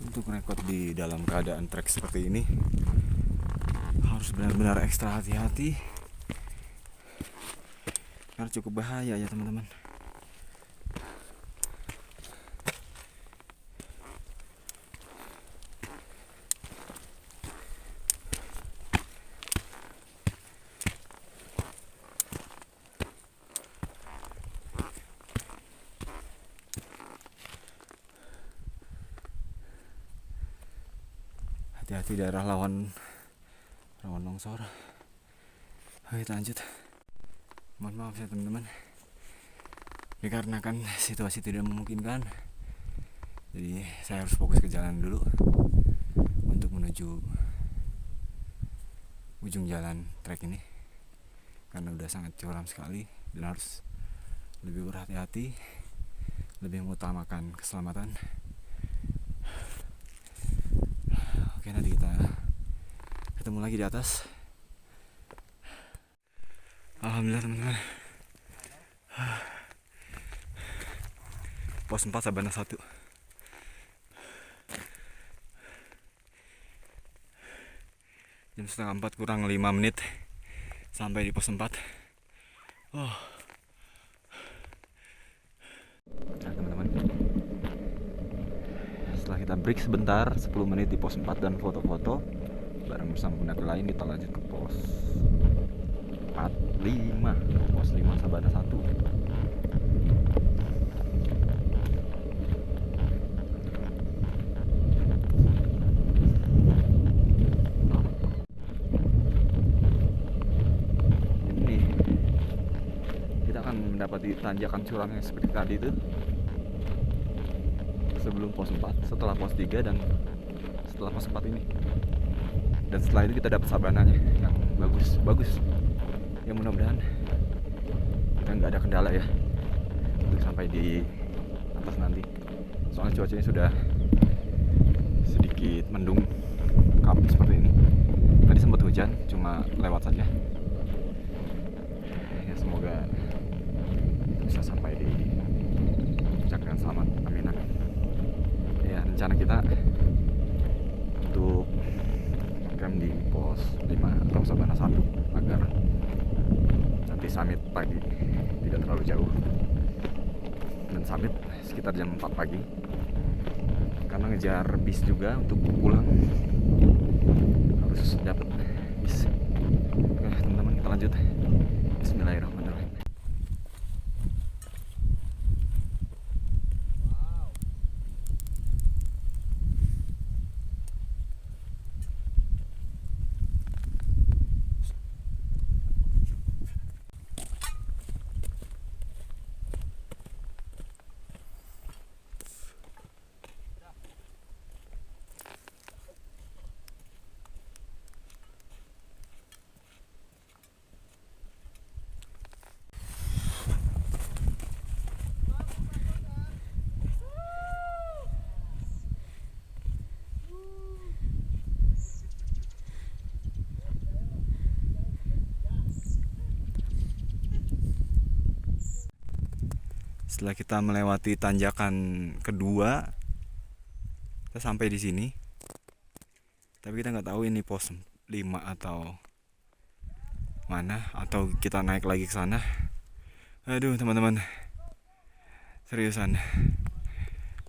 Speaker 5: Untuk rekod di dalam keadaan trek seperti ini harus benar-benar ekstra hati-hati karena cukup bahaya ya teman-teman. Hati-hati daerah rawan longsor. Oke, kita lanjut. Mohon maaf ya teman-teman, dikarenakan situasi tidak memungkinkan, jadi saya harus fokus ke jalan dulu untuk menuju ujung jalan trek ini karena udah sangat curam sekali dan harus lebih berhati-hati, lebih mengutamakan keselamatan. Oke, nanti kita ketemu lagi di atas. Alhamdulillah teman-teman, pos 4 Sabana 1. Jam setengah 4 kurang 5 menit sampai di pos 4. Nah teman-teman, setelah kita break sebentar 10 menit di pos 4 dan foto-foto bareng bersama pendaki lain, kita lanjut ke pos 5 Sabana 1. Ini kita akan mendapati tanjakan curam yang seperti tadi itu sebelum pos 4, setelah pos 3 dan setelah pos 4 ini. Dan setelah itu kita dapat sabananya yang bagus. Ya mudah-mudahan kita nggak ada kendala ya untuk sampai di atas nanti. Soalnya cuacanya sudah sedikit mendung, kabut seperti ini. Tadi sempat hujan, cuma lewat saja. Ya semoga bisa sampai di puncak dengan selamat. Amin amin. Ya rencana kita untuk camp di pos 5 atau Sabana 1 agar nanti summit pagi tidak terlalu jauh, dan summit sekitar jam 4 pagi karena ngejar bis juga untuk pulang, harus dapat bis. Oke teman-teman, kita lanjut. Bismillahirrahmanirrahim. Setelah kita melewati tanjakan kedua, kita sampai di sini. Tapi kita nggak tahu ini pos 5 atau mana, atau kita naik lagi ke sana. Aduh teman-teman, seriusan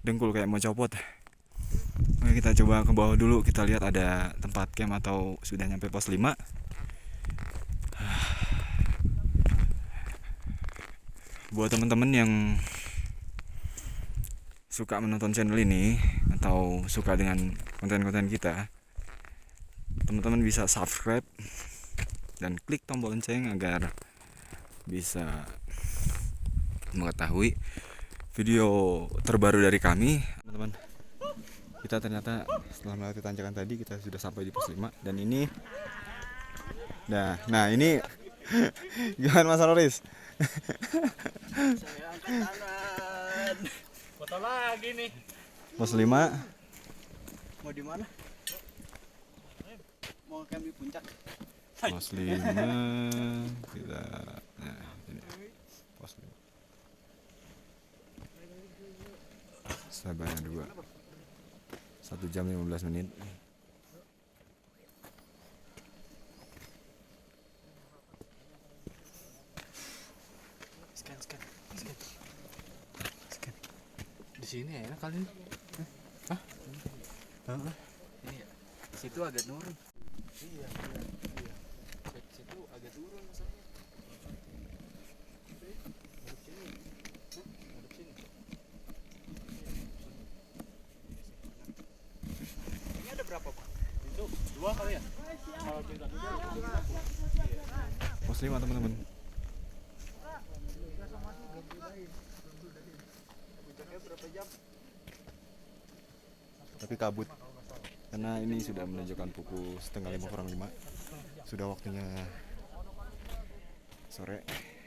Speaker 5: dengkul kayak mau copot. Oke, kita coba ke bawah dulu, kita lihat ada tempat camp atau sudah nyampe pos 5. Buat teman-teman yang suka menonton channel ini atau suka dengan konten-konten kita, teman-teman bisa subscribe dan klik tombol lonceng agar bisa mengetahui video terbaru dari kami. Teman-teman, kita ternyata setelah melewati tanjakan tadi kita sudah sampai di pos 5 dan ini nah ini gimana Mas Roris?
Speaker 6: Saya angkat tangan.
Speaker 9: Foto lagi nih.
Speaker 5: Pos 5
Speaker 6: Mau di mana? Mau camp di puncak.
Speaker 5: pos 5 kita ini pos 5 Sabana 2 1 jam 15 menit.
Speaker 9: Scan. Di sini ya enak kali ini. Hah?
Speaker 6: Ini ya. Situ agak turun. Iya. Situ agak turun masalahnya. Ini ada berapa, Pak?
Speaker 9: Itu 2 kali ya? Kalau kita
Speaker 5: Pos 5 teman-teman.
Speaker 6: Puncaknya berapa jam?
Speaker 5: Tapi kabut karena ini sudah menunjukkan pukul 4:30 sudah waktunya sore.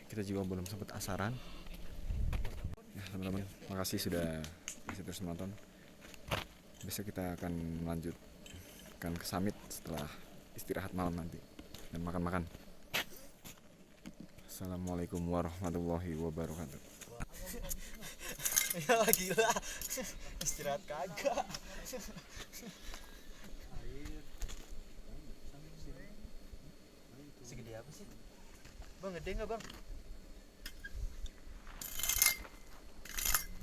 Speaker 5: Kita juga belum sempat asaran ya teman-teman. Makasih sudah masih terus menonton. Besok kita akan melanjutkan ke summit setelah istirahat malam nanti dan makan-makan. Assalamualaikum warahmatullahi wabarakatuh.
Speaker 6: Ya gila. Istirahat kagak. Segede apa sih? Bang, gede enggak, Bang?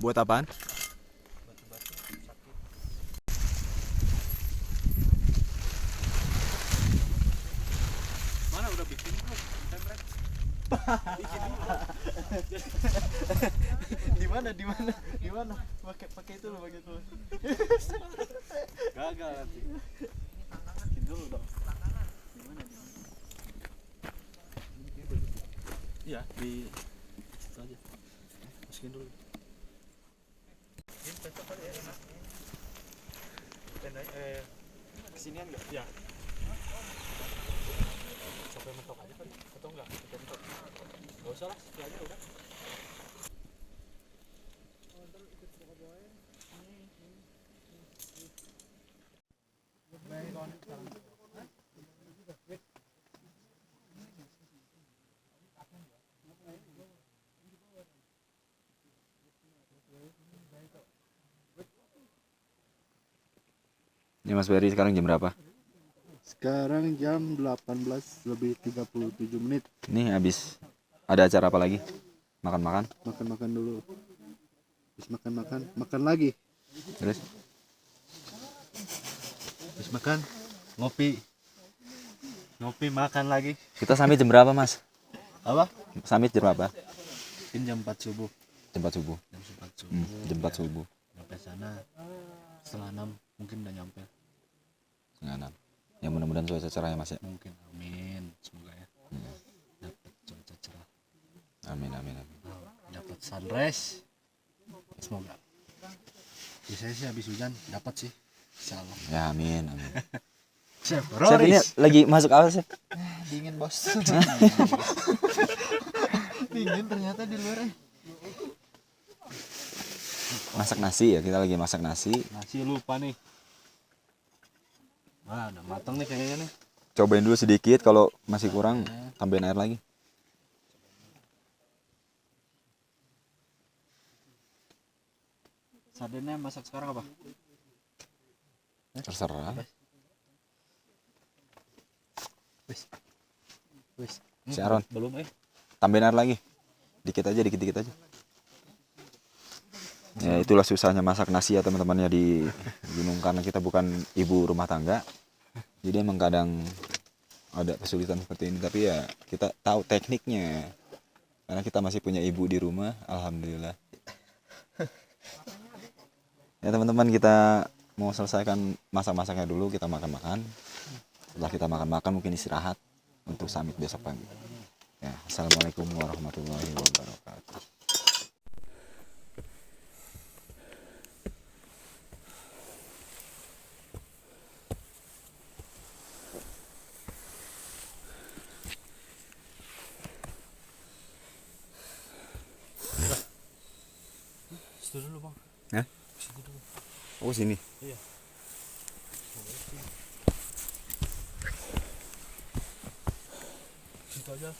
Speaker 5: Buat apaan?
Speaker 6: Batu-batu sakit.
Speaker 9: mana udah bikin belum? Template.
Speaker 6: Di mana? Pakai itu lo, pakai itu.
Speaker 9: Gagal nanti. Bikin dulu dong. Iya, di situ aja. Masukin dulu.
Speaker 6: Kesinian enggak?
Speaker 9: Ya. Sampai mentok aja kali. Atau enggak? Sampai mentok. Enggak usah lah, sekian aja udah.
Speaker 5: Ini Mas Ferry sekarang jam berapa?
Speaker 8: Sekarang jam 18:37.
Speaker 5: Ini habis ada acara apa lagi? Makan-makan?
Speaker 8: Makan dulu. Terus makan lagi.
Speaker 5: Terus?
Speaker 8: Terus makan, ngopi, makan lagi.
Speaker 5: Kita summit jam berapa Mas?
Speaker 8: Apa?
Speaker 5: Summit jam berapa?
Speaker 8: Mungkin jam 4 subuh.
Speaker 5: Jam 4 subuh. Jam 4 subuh.
Speaker 8: Sampai sana setengah 6 mungkin udah nyampe.
Speaker 5: Setengah 6. Ya mudah-mudahan cuaca cerah ya Mas ya.
Speaker 8: Mungkin, amin. Semoga ya. Dapat cuaca cerah.
Speaker 5: Amin.
Speaker 8: Dapat sunrise. Semoga. Biasanya sih habis hujan dapat sih. Insyaallah.
Speaker 5: Ya amin.
Speaker 8: Chef
Speaker 5: Chef ini lagi masuk apa sih?
Speaker 8: dingin, Bos. Dingin ternyata di luar.
Speaker 5: Masak nasi ya, kita lagi masak nasi.
Speaker 9: Nasi lupa nih. Wah, udah matang nih kayaknya nih.
Speaker 5: Cobain dulu sedikit, kalau masih kurang tambahin air lagi.
Speaker 6: Sardennya masak sekarang apa?
Speaker 5: Terserah.
Speaker 6: Wis.
Speaker 5: Si Aron,
Speaker 9: Belum
Speaker 5: tambahin air lagi. Dikit aja. Ya itulah susahnya masak nasi ya teman-teman ya di gunung, karena kita bukan ibu rumah tangga. Jadi emang kadang ada kesulitan seperti ini, tapi ya kita tahu tekniknya. Karena kita masih punya ibu di rumah, alhamdulillah. Ya teman-teman, kita mau selesaikan masak-masaknya dulu, kita makan-makan. Setelah kita makan-makan mungkin istirahat untuk summit besok pagi. Ya, assalamualaikum warahmatullahi wabarakatuh.
Speaker 9: Situ dulu bang.
Speaker 5: Hah?
Speaker 9: Situ dulu.
Speaker 5: Oh sini.
Speaker 9: Iya. Situ aja.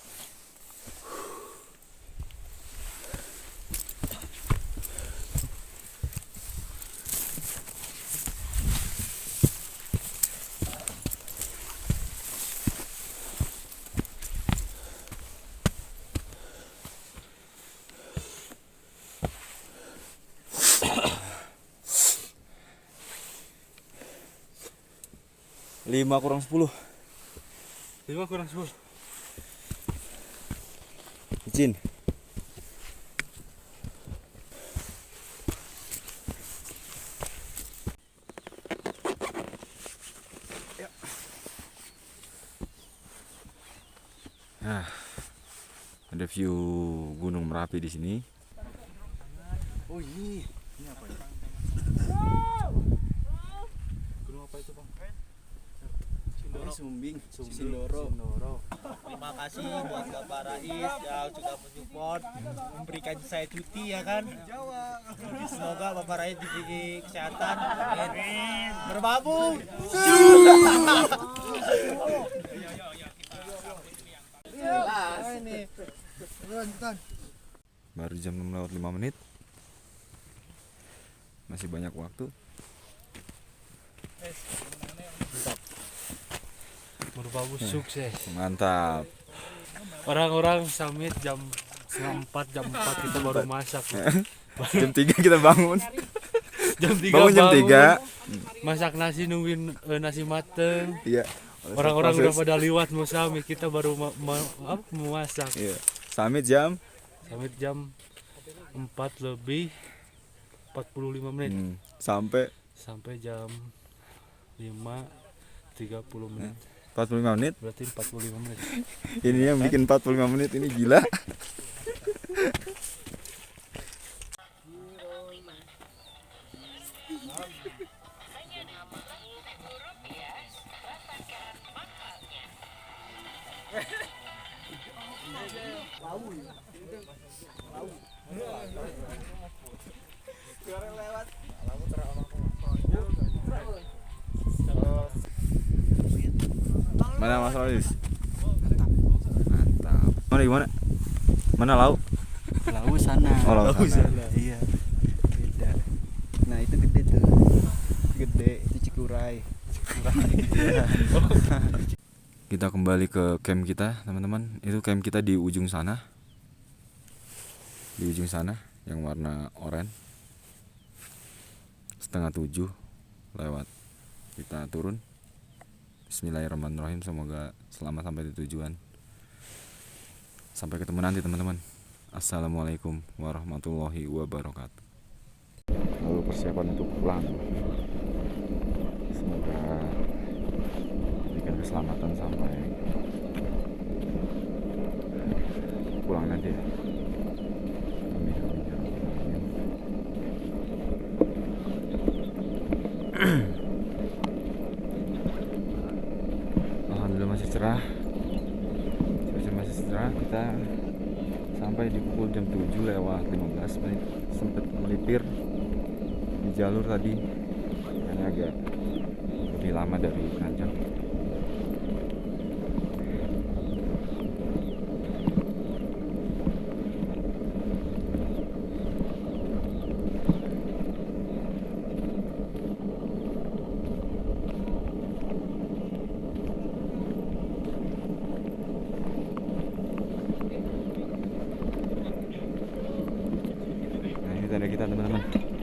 Speaker 5: Lima kurang 10.
Speaker 9: 5 kurang 10.
Speaker 5: Izin. Nah, ada view Gunung Merapi di sini.
Speaker 9: Oh ini apa ya? Gunung apa itu bang?
Speaker 6: Sumbing.
Speaker 9: Sindoro.
Speaker 10: Terima kasih buat Bapak Rais yang sudah mensupport, memberikan saya cuti ya kan. Semoga Bapak Rais diberi kesehatan. Amin. Berbabung.
Speaker 5: Baru jam 6:05. Masih banyak waktu.
Speaker 9: Berbau sukses.
Speaker 5: Mantap.
Speaker 9: Orang-orang summit jam 4 kita baru masak.
Speaker 5: Jam 3 kita bangun.
Speaker 9: Jam 3
Speaker 5: Bangun jam 3.
Speaker 9: Masak nasi, nungguin nasi mateng.
Speaker 5: Iya.
Speaker 9: Orang-orang udah pada liwat mau summit, kita baru memasak.
Speaker 5: Iya. Summit jam
Speaker 9: Summit jam 4 lebih 45 menit.
Speaker 5: Sampai
Speaker 9: Jam 5:30 menit.
Speaker 5: 45 menit.
Speaker 9: Berarti 45 menit.
Speaker 5: Ini yang bikin 45 menit ini gila. Mana Mas Rolis? Mantap. Mana gimana? Mana lauk?
Speaker 6: Laut sana.
Speaker 5: Oh, laut sana.
Speaker 6: Iya. Beda. Nah, itu gede tuh. Gede, itu Cikuray.
Speaker 5: Kita kembali ke camp kita, teman-teman. Itu camp kita di ujung sana. Di ujung sana yang warna oranye. 6:30 lewat. Kita turun. Bismillahirrahmanirrahim, semoga selamat sampai di tujuan. Sampai ketemu nanti teman-teman. Assalamualaikum warahmatullahi wabarakatuh. Lalu persiapan untuk pulang. Semoga diberikan keselamatan sampai pulang nanti ya. Amin, amin, ya Rabbal Alamin. Alhamdulillah masih cerah. Cuaca masih cerah. Kita sampai di pukul jam 7 lewat 15 menit. Sempat melipir di jalur tadi. Ini agak lebih lama dari Kanjang. tenda kita teman-teman.